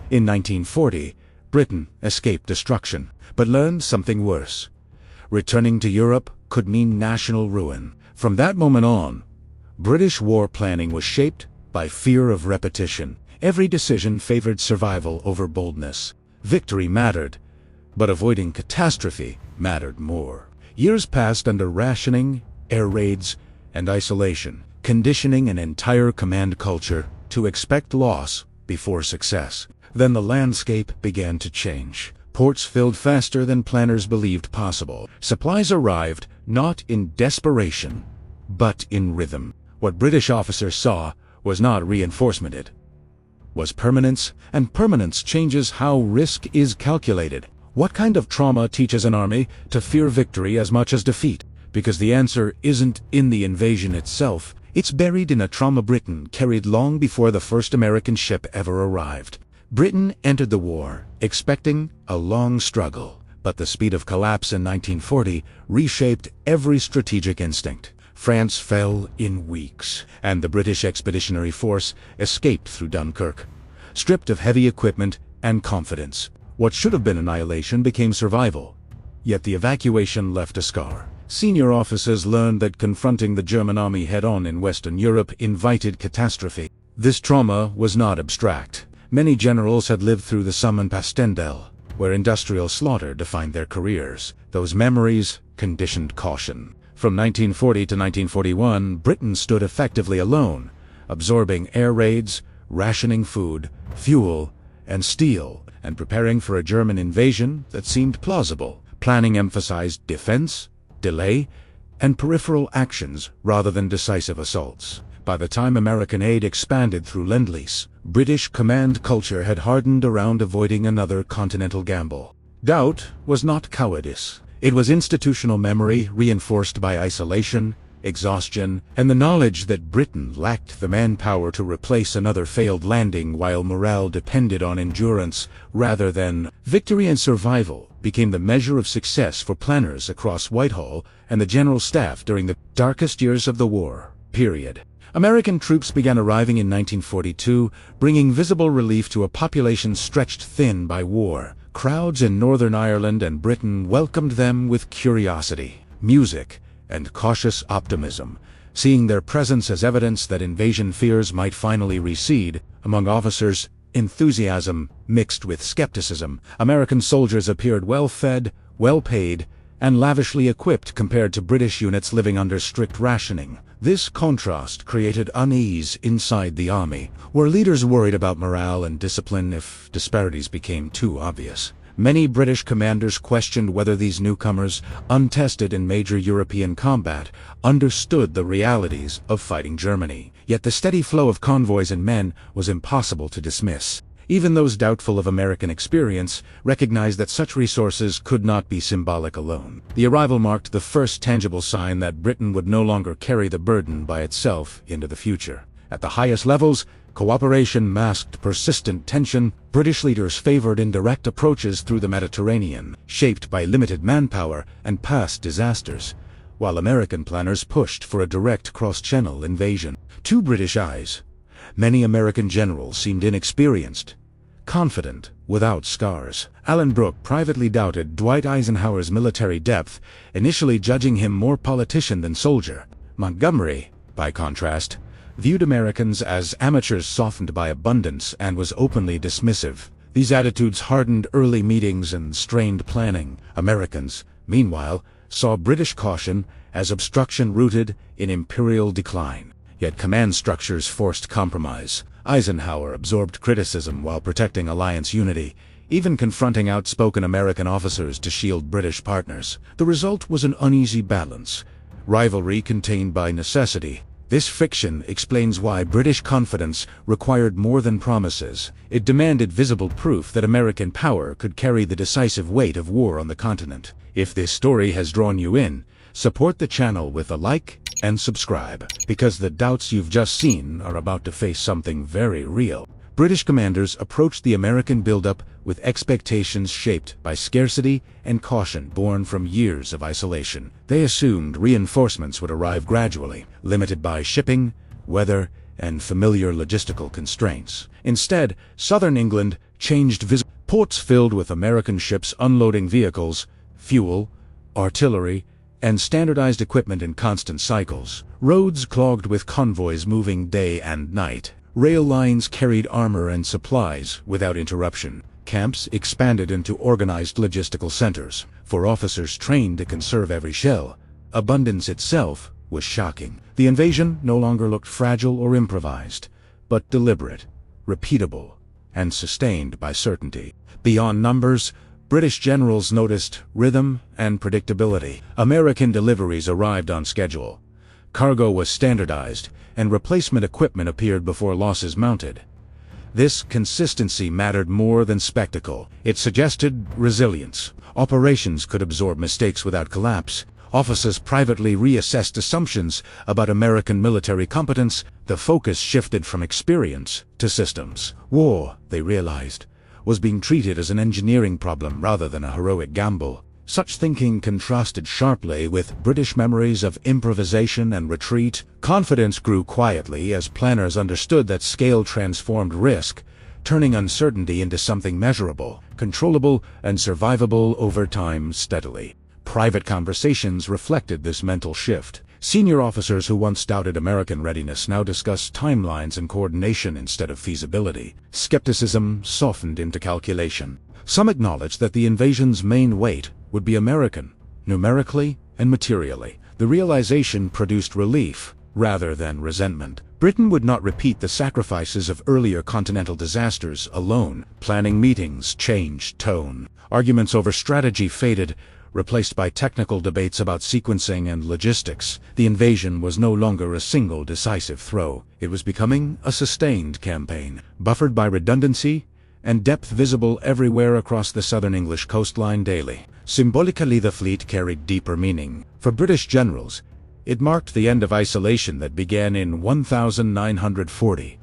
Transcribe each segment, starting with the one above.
In 1940, Britain escaped destruction, but learned something worse. Returning to Europe could mean national ruin. From that moment on, British war planning was shaped by fear of repetition. Every decision favored survival over boldness. Victory mattered, but avoiding catastrophe mattered more. Years passed under rationing, air raids, and isolation, conditioning an entire command culture to expect loss before success. Then the landscape began to change. Ports filled faster than planners believed possible. Supplies arrived not in desperation, but in rhythm. What British officers saw was not reinforcement, it was permanence, and permanence changes how risk is calculated. What kind of trauma teaches an army to fear victory as much as defeat? Because the answer isn't in the invasion itself, it's buried in a trauma Britain carried long before the first American ship ever arrived. Britain entered the war expecting a long struggle, but the speed of collapse in 1940 reshaped every strategic instinct. France fell in weeks, and the British Expeditionary Force escaped through Dunkirk, stripped of heavy equipment and confidence. What should have been annihilation became survival, yet the evacuation left a scar. Senior officers learned that confronting the German army head-on in Western Europe invited catastrophe. This trauma was not abstract. Many generals had lived through the Somme and Passchendaele, where industrial slaughter defined their careers. Those memories conditioned caution. From 1940 to 1941, Britain stood effectively alone, absorbing air raids, rationing food, fuel, and steel, and preparing for a German invasion that seemed plausible. Planning emphasized defense, delay, and peripheral actions rather than decisive assaults. By the time American aid expanded through Lend-Lease, British command culture had hardened around avoiding another continental gamble. Doubt was not cowardice. It was institutional memory reinforced by isolation, exhaustion, and the knowledge that Britain lacked the manpower to replace another failed landing while morale depended on endurance rather than victory. And survival became the measure of success for planners across Whitehall and the General Staff during the darkest years of the war. Period. American troops began arriving in 1942, bringing visible relief to a population stretched thin by war. Crowds in Northern Ireland and Britain welcomed them with curiosity, music, and cautious optimism, seeing their presence as evidence that invasion fears might finally recede. Among officers, enthusiasm mixed with skepticism. American soldiers appeared well-fed, well-paid, and lavishly equipped compared to British units living under strict rationing. This contrast created unease inside the army, where leaders worried about morale and discipline if disparities became too obvious. Many British commanders questioned whether these newcomers, untested in major European combat, understood the realities of fighting Germany. Yet the steady flow of convoys and men was impossible to dismiss. Even those doubtful of American experience recognized that such resources could not be symbolic alone. The arrival marked the first tangible sign that Britain would no longer carry the burden by itself into the future. At the highest levels, cooperation masked persistent tension. British leaders favored indirect approaches through the Mediterranean, shaped by limited manpower and past disasters, while American planners pushed for a direct cross-channel invasion. To British eyes, many American generals seemed inexperienced, confident, without scars. Alan Brooke privately doubted Dwight Eisenhower's military depth, initially judging him more politician than soldier. Montgomery, by contrast, viewed Americans as amateurs softened by abundance and was openly dismissive. These attitudes hardened early meetings and strained planning. Americans, meanwhile, saw British caution as obstruction rooted in imperial decline. Yet command structures forced compromise. Eisenhower absorbed criticism while protecting alliance unity, even confronting outspoken American officers to shield British partners. The result was an uneasy balance, rivalry contained by necessity. This friction explains why British confidence required more than promises. It demanded visible proof that American power could carry the decisive weight of war on the continent. If this story has drawn you in, support the channel with a like and subscribe, because the doubts you've just seen are about to face something very real. British commanders approached the American buildup with expectations shaped by scarcity and caution born from years of isolation. They assumed reinforcements would arrive gradually, limited by shipping, weather, and familiar logistical constraints. Instead, southern England changed visibly. Ports filled with American ships unloading vehicles, fuel, artillery, and standardized equipment in constant cycles. Roads clogged with convoys moving day and night. Rail lines carried armor and supplies without interruption. Camps expanded into organized logistical centers. For officers trained to conserve every shell, abundance itself was shocking. The invasion no longer looked fragile or improvised, but deliberate, repeatable, and sustained by certainty. Beyond numbers, British generals noticed rhythm and predictability. American deliveries arrived on schedule. Cargo was standardized, and replacement equipment appeared before losses mounted. This consistency mattered more than spectacle. It suggested resilience. Operations could absorb mistakes without collapse. Officers privately reassessed assumptions about American military competence. The focus shifted from experience to systems. War, they realized, was being treated as an engineering problem rather than a heroic gamble. Such thinking contrasted sharply with British memories of improvisation and retreat. Confidence grew quietly as planners understood that scale transformed risk, turning uncertainty into something measurable, controllable, and survivable over time steadily. Private conversations reflected this mental shift. Senior officers who once doubted American readiness now discussed timelines and coordination instead of feasibility. Skepticism softened into calculation. Some acknowledged that the invasion's main weight would be American, numerically and materially. The realization produced relief rather than resentment. Britain would not repeat the sacrifices of earlier continental disasters alone. Planning meetings changed tone. Arguments over strategy faded, replaced by technical debates about sequencing and logistics. The invasion was no longer a single decisive throw. It was becoming a sustained campaign, buffered by redundancy and depth visible everywhere across the southern English coastline daily. Symbolically, the fleet carried deeper meaning. For British generals, it marked the end of isolation that began in 1940.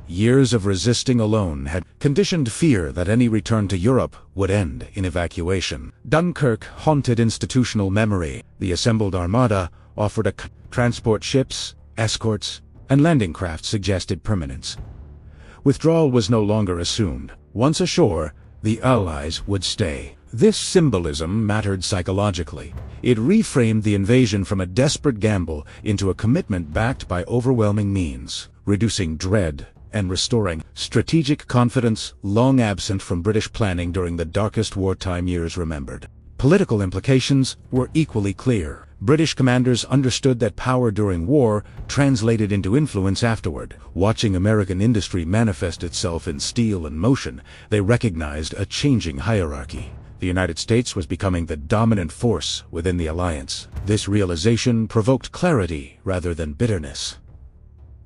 Years of resisting alone had conditioned fear that any return to Europe would end in evacuation. Dunkirk haunted institutional memory. The assembled armada offered transport ships, escorts, and landing craft suggested permanence. Withdrawal was no longer assumed. Once ashore, the Allies would stay. This symbolism mattered psychologically. It reframed the invasion from a desperate gamble into a commitment backed by overwhelming means, reducing dread and restoring strategic confidence long absent from British planning during the darkest wartime years remembered. Political implications were equally clear. British commanders understood that power during war translated into influence afterward. Watching American industry manifest itself in steel and motion, they recognized a changing hierarchy. The United States was becoming the dominant force within the alliance. This realization provoked clarity rather than bitterness.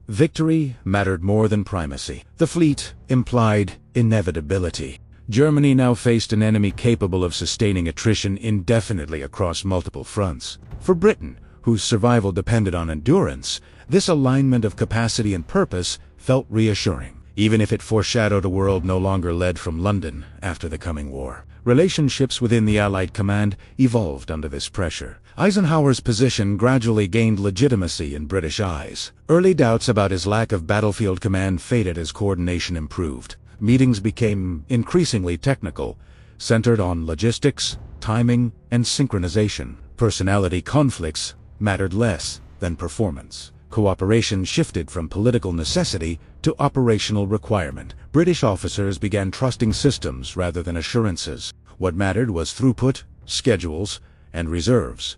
Victory mattered more than primacy. The fleet implied inevitability. Germany now faced an enemy capable of sustaining attrition indefinitely across multiple fronts. For Britain, whose survival depended on endurance, this alignment of capacity and purpose felt reassuring, even if it foreshadowed a world no longer led from London after the coming war. Relationships within the Allied command evolved under this pressure. Eisenhower's position gradually gained legitimacy in British eyes. Early doubts about his lack of battlefield command faded as coordination improved. Meetings became increasingly technical, centered on logistics, timing, and synchronization. Personality conflicts mattered less than performance. Cooperation shifted from political necessity to operational requirement. British officers began trusting systems rather than assurances. What mattered was throughput, schedules, and reserves.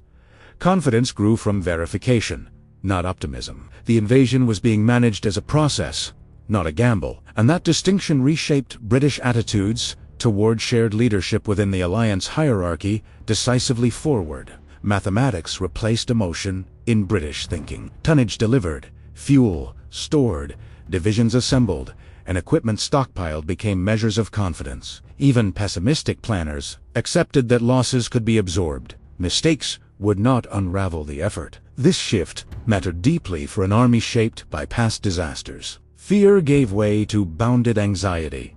Confidence grew from verification, not optimism. The invasion was being managed as a process, not a gamble, and that distinction reshaped British attitudes toward shared leadership within the alliance hierarchy decisively forward. Mathematics replaced emotion in British thinking. Tonnage delivered, fuel stored, divisions assembled, and equipment stockpiled became measures of confidence. Even pessimistic planners accepted that losses could be absorbed. Mistakes would not unravel the effort. This shift mattered deeply for an army shaped by past disasters. Fear gave way to bounded anxiety.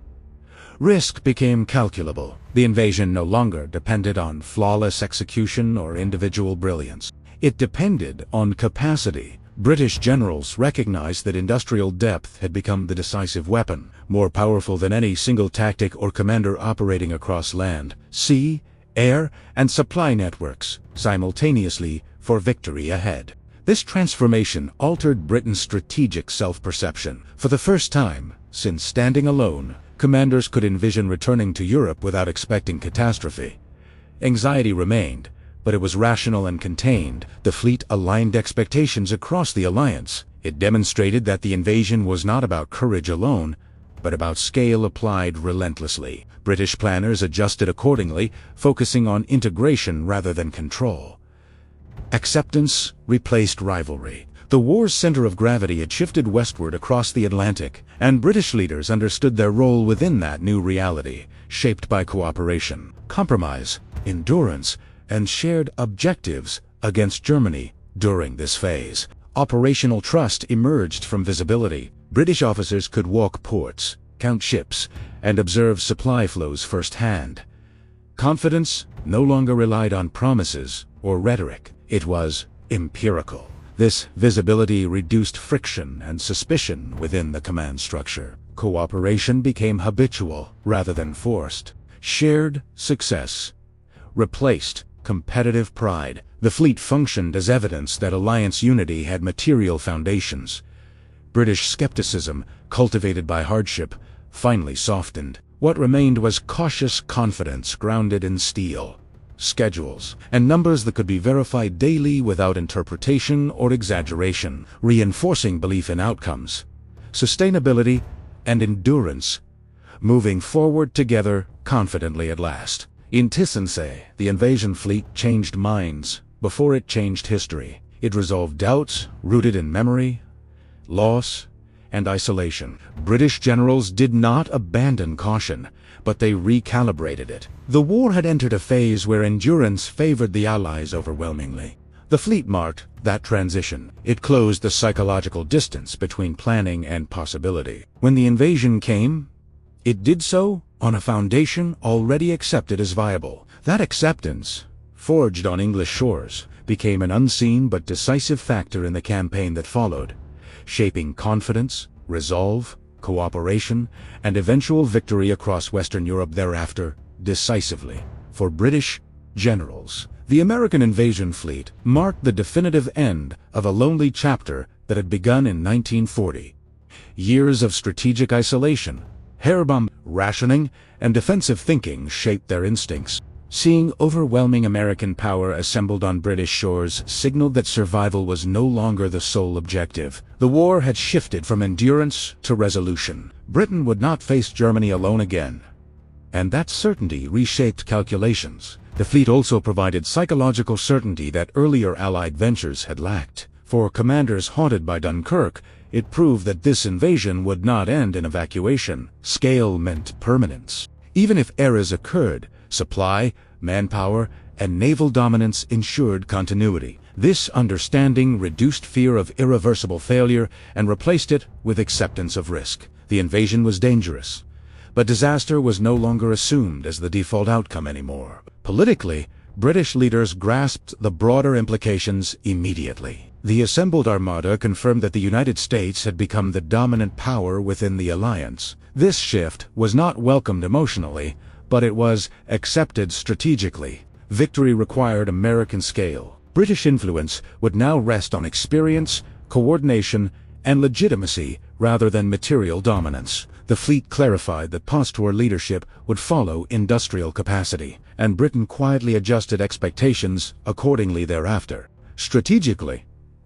Risk became calculable. The invasion no longer depended on flawless execution or individual brilliance. It depended on capacity, British generals recognized that industrial depth had become the decisive weapon, more powerful than any single tactic or commander operating across land, sea, air, and supply networks simultaneously for victory ahead. This transformation altered Britain's strategic self-perception. For the first time, since standing alone, commanders could envision returning to Europe without expecting catastrophe. Anxiety remained, but it was rational and contained. The fleet aligned expectations across the alliance. It demonstrated that the invasion was not about courage alone, but about scale applied relentlessly. British planners adjusted accordingly, focusing on integration rather than control. Acceptance replaced rivalry. The war's center of gravity had shifted westward across the Atlantic, and British leaders understood their role within that new reality, shaped by cooperation, compromise, endurance, and shared objectives against Germany. During this phase, operational trust emerged from visibility. British officers could walk ports, count ships, and observe supply flows firsthand. Confidence no longer relied on promises or rhetoric. It was empirical. This visibility reduced friction and suspicion within the command structure. Cooperation became habitual rather than forced. Shared success replaced competitive pride. The fleet functioned as evidence that alliance unity had material foundations. British skepticism, cultivated by hardship, finally softened. What remained was cautious confidence grounded in steel, schedules, and numbers that could be verified daily without interpretation or exaggeration, reinforcing belief in outcomes, sustainability, and endurance, moving forward together confidently at last. In Tissensee, the invasion fleet changed minds before it changed history. It resolved doubts rooted in memory, loss, and isolation. British generals did not abandon caution, but they recalibrated it. The war had entered a phase where endurance favored the Allies overwhelmingly. The fleet marked that transition. It closed the psychological distance between planning and possibility. When the invasion came, it did so on a foundation already accepted as viable. That acceptance, forged on English shores, became an unseen but decisive factor in the campaign that followed, shaping confidence, resolve, cooperation, and eventual victory across Western Europe thereafter, decisively. For British generals, the American invasion fleet marked the definitive end of a lonely chapter that had begun in 1940. Years of strategic isolation, hair-bomb rationing, and defensive thinking shaped their instincts. Seeing overwhelming American power assembled on British shores signaled that survival was no longer the sole objective. The war had shifted from endurance to resolution. Britain would not face Germany alone again. And that certainty reshaped calculations. The fleet also provided psychological certainty that earlier Allied ventures had lacked. For commanders haunted by Dunkirk, it proved that this invasion would not end in evacuation. Scale meant permanence. Even if errors occurred, supply, manpower, and naval dominance ensured continuity. This understanding reduced fear of irreversible failure and replaced it with acceptance of risk. The invasion was dangerous, but disaster was no longer assumed as the default outcome anymore. Politically, British leaders grasped the broader implications immediately. The assembled armada confirmed that the United States had become the dominant power within the alliance. This shift was not welcomed emotionally, but it was accepted strategically. Victory required American scale. British influence would now rest on experience, coordination, and legitimacy rather than material dominance. The fleet clarified that post-war leadership would follow industrial capacity, and Britain quietly adjusted expectations accordingly thereafter. Strategically,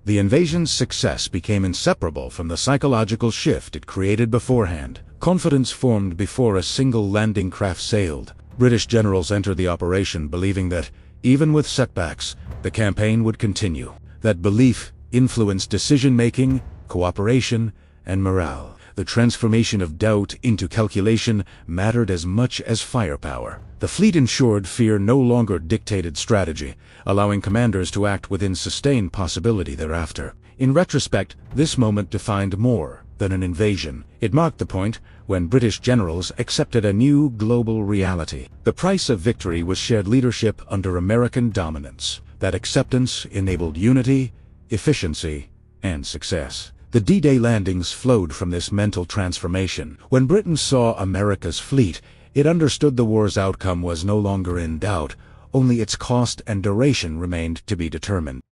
the invasion's success became inseparable from the psychological shift it created beforehand. Confidence formed before a single landing craft sailed. British generals entered the operation believing that, even with setbacks, the campaign would continue. That belief influenced decision-making, cooperation, and morale. The transformation of doubt into calculation mattered as much as firepower. The fleet ensured fear no longer dictated strategy, allowing commanders to act within sustained possibility thereafter. In retrospect, this moment defined more than an invasion. It marked the point when British generals accepted a new global reality. The price of victory was shared leadership under American dominance. That acceptance enabled unity, efficiency, and success. The D-Day landings flowed from this mental transformation. When Britain saw America's fleet, it understood the war's outcome was no longer in doubt, only its cost and duration remained to be determined.